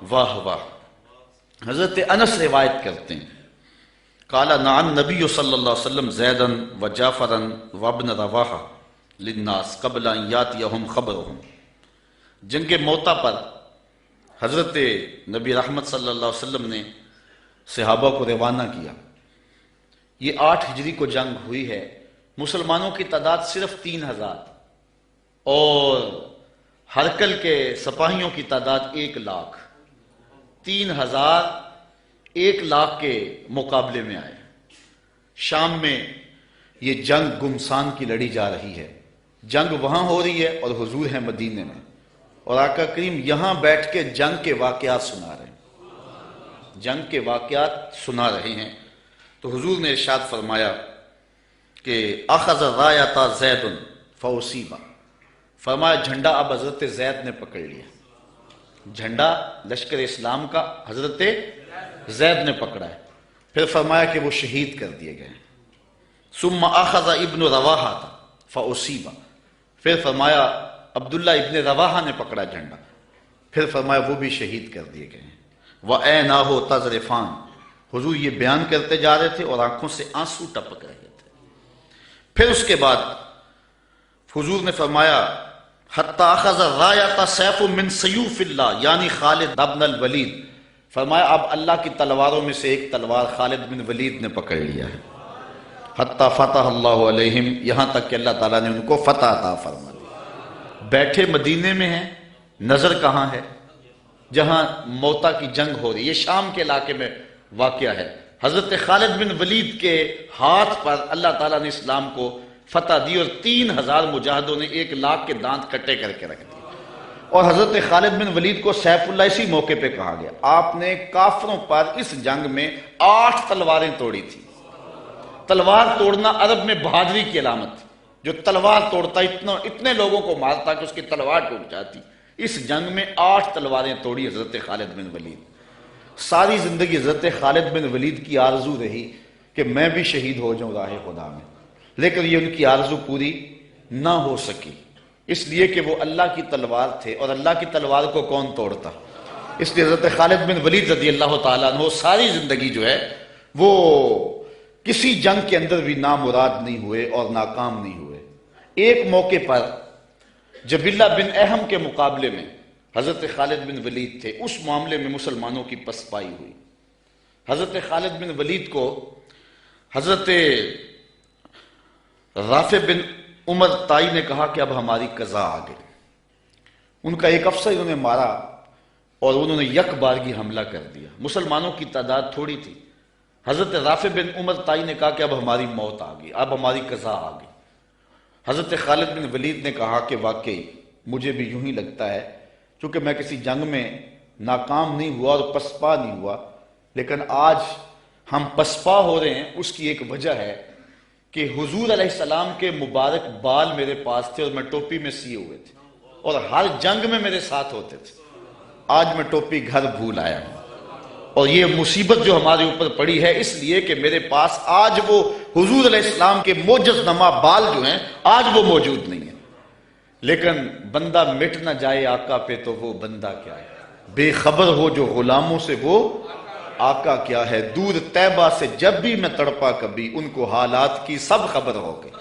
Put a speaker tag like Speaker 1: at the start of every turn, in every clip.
Speaker 1: واہ واہ. حضرت انس روایت کرتے ہیں قال نعن نبی صلی اللہ علیہ وسلم زیدن و جعفرن و ابن رواحہ للناس قبل ان یاتیہم خبرہم. جنگ موتا پر حضرت نبی رحمت صلی اللہ علیہ وسلم نے صحابہ کو روانہ کیا. یہ 8 ہجری کو جنگ ہوئی ہے. مسلمانوں کی تعداد صرف 3000 اور ہرکل کے سپاہیوں کی تعداد 1 لاکھ. 3000 1 لاکھ کے مقابلے میں آئے. شام میں یہ جنگ گمسان کی لڑی جا رہی ہے. جنگ وہاں ہو رہی ہے اور حضور ہیں مدینے میں، اور آقا کریم یہاں بیٹھ کے جنگ کے واقعات سنا رہے ہیں. جنگ کے واقعات سنا رہے ہیں تو حضور نے ارشاد فرمایا کہ اخذ الرایۃ زید فاصیب. فرمایا جھنڈا اب حضرت زید نے پکڑ لیا. جھنڈا لشکر اسلام کا حضرت زید نے پکڑا ہے. پھر فرمایا کہ وہ شہید کر دیے گئے. ثم اخذ ابن رواحہ فاصیب. پھر فرمایا عبداللہ ابن رواحہ نے پکڑا جھنڈا. پھر فرمایا وہ بھی شہید کر دیے گئے. وعیناہ تذرفان. حضور یہ بیان کرتے جا رہے تھے اور آنکھوں سے آنسو ٹپک رہے تھے. پھر اس کے بعد حضور نے فرمایا حتی اخذ الرایۃ سیف من سیوف اللہ یعنی خالد بن الولید. فرمایا اب اللہ کی تلواروں میں سے ایک تلوار خالد بن ولید نے پکڑ لیا ہے. حتی فتح اللہ علیہم، یہاں تک کہ اللہ تعالیٰ نے ان کو فتح عطا فرما دی. بیٹھے مدینے میں ہیں، نظر کہاں ہے؟ جہاں موتا کی جنگ ہو رہی. یہ شام کے علاقے میں واقعہ ہے. حضرت خالد بن ولید کے ہاتھ پر اللہ تعالیٰ نے اسلام کو فتح دی اور 3000 مجاہدوں نے 1 لاکھ کے دانت کٹے کر کے رکھ دیے. اور حضرت خالد بن ولید کو سیف اللہ اسی موقع پہ کہا گیا. آپ نے کافروں پر اس جنگ میں 8 تلواریں توڑی تھی. تلوار توڑنا عرب میں بہادری کی علامت. جو تلوار توڑتا اتنے لوگوں کو مارتا کہ اس کی تلوار ٹوٹ جاتی. اس جنگ میں 8 تلواریں توڑی حضرت خالد بن ولید. ساری زندگی حضرت خالد بن ولید کی آرزو رہی کہ میں بھی شہید ہو جاؤں راہ خدا میں، لیکن یہ ان کی آرزو پوری نہ ہو سکی، اس لیے کہ وہ اللہ کی تلوار تھے اور اللہ کی تلوار کو کون توڑتا. اس لیے حضرت خالد بن ولید رضی اللہ تعالیٰ عنہ ساری زندگی جو ہے وہ کسی جنگ کے اندر بھی نامراد نہیں ہوئے اور ناکام نہیں ہوئے. ایک موقع پر جبلہ بن احم کے مقابلے میں حضرت خالد بن ولید تھے. اس معاملے میں مسلمانوں کی پسپائی ہوئی. حضرت خالد بن ولید کو حضرت رافع بن عمر تائی نے کہا کہ اب ہماری قضا آ گئی. ان کا ایک افسر انہوں نے مارا اور انہوں نے یک بارگی حملہ کر دیا. مسلمانوں کی تعداد تھوڑی تھی. حضرت رافع بن عمر تائی نے کہا کہ اب ہماری موت آ گئی، اب ہماری قضا آ گئی. حضرت خالد بن ولید نے کہا کہ واقعی مجھے بھی یوں ہی لگتا ہے، چونکہ میں کسی جنگ میں ناکام نہیں ہوا اور پسپا نہیں ہوا، لیکن آج ہم پسپا ہو رہے ہیں. اس کی ایک وجہ ہے کہ حضور علیہ السلام کے مبارک بال میرے پاس تھے اور میں ٹوپی میں سیے ہوئے تھے اور ہر جنگ میں میرے ساتھ ہوتے تھے. آج میں ٹوپی گھر بھول آیا ہوں اور یہ مصیبت جو ہمارے اوپر پڑی ہے اس لیے کہ میرے پاس آج وہ حضور علیہ السلام کے معجز نما بال جو ہیں آج وہ موجود نہیں ہیں. لیکن بندہ مٹ نہ جائے آقا پہ تو وہ بندہ کیا ہے؟ بے خبر ہو جو غلاموں سے وہ آقا کیا ہے. دور طیبہ سے جب بھی میں تڑپا کبھی ان کو حالات کی سب خبر ہو گئی.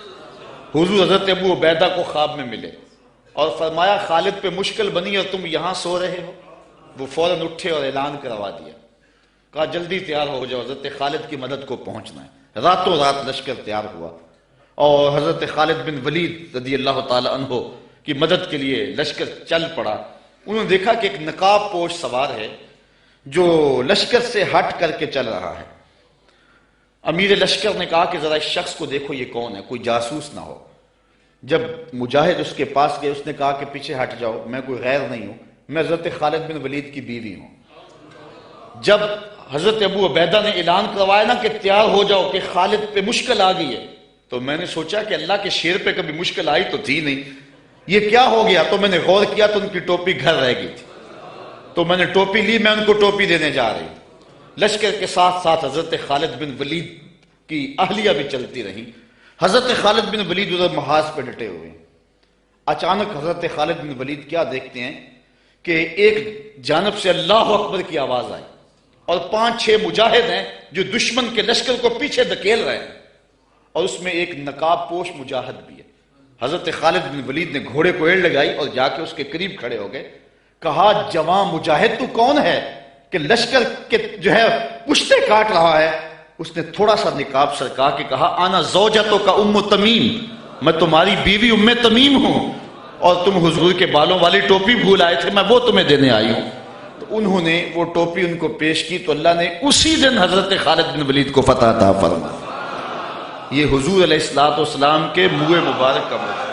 Speaker 1: حضور حضرت ابو عبیدہ کو خواب میں ملے اور فرمایا خالد پہ مشکل بنی اور تم یہاں سو رہے ہو. وہ فوراً اٹھے اور اعلان کروا دیا. کہا جلدی تیار ہو جاؤ، حضرت خالد کی مدد کو پہنچنا ہے. راتوں رات لشکر تیار ہوا اور حضرت خالد بن ولید رضی اللہ تعالی عنہ کی مدد کے لیے لشکر چل پڑا. انہوں نے دیکھا کہ ایک نقاب پوش سوار ہے جو لشکر سے ہٹ کر کے چل رہا ہے. امیر لشکر نے کہا کہ ذرا اس شخص کو دیکھو یہ کون ہے، کوئی جاسوس نہ ہو. جب مجاہد اس کے پاس گئے اس نے کہا کہ پیچھے ہٹ جاؤ، میں کوئی غیر نہیں ہوں، میں حضرت خالد بن ولید کی بیوی ہوں. جب حضرت ابو عبیدہ نے اعلان کروایا نا کہ تیار ہو جاؤ کہ خالد پہ مشکل آ گئی ہے، تو میں نے سوچا کہ اللہ کے شیر پہ کبھی مشکل آئی تو تھی نہیں، یہ کیا ہو گیا؟ تو میں نے غور کیا تو ان کی ٹوپی گھر رہ گئی تھی. تو میں نے ٹوپی لی، میں ان کو ٹوپی دینے جا رہی. لشکر کے ساتھ ساتھ حضرت خالد بن ولید کی اہلیہ بھی چلتی رہی. حضرت خالد بن ولید ادھر محاذ پہ ڈٹے ہوئے. اچانک حضرت خالد بن ولید کیا دیکھتے ہیں کہ ایک جانب سے اللہ اکبر کی آواز آئی اور 5-6 مجاہد ہیں جو دشمن کے لشکر کو پیچھے دھکیل رہے ہیں، اور اس میں ایک نقاب پوش مجاہد بھی ہے۔ حضرت خالد بن ولید نے گھوڑے کو ایڑ لگائی اور جا کے اس کے قریب کھڑے ہو گئے، کہا جوان مجاہد تو کون ہے کہ لشکر کے جو ہے پشتے کاٹ رہا ہے؟ اس نے تھوڑا سا نقاب سرکا کے کہا آنا زوجتو کا ام تمیم، میں تمہاری بیوی ام تمیم ہوں، اور تم حضور کے بالوں والی ٹوپی بھول آئے تھے، میں وہ تمہیں دینے آئی ہوں۔ تو انہوں نے وہ ٹوپی ان کو پیش کی تو اللہ نے اسی دن حضرت خالد بن ولید کو فتح عطا فرمائی۔ یہ حضور علیہ الصلوۃ والسلام کے منہ مبارک کا موقع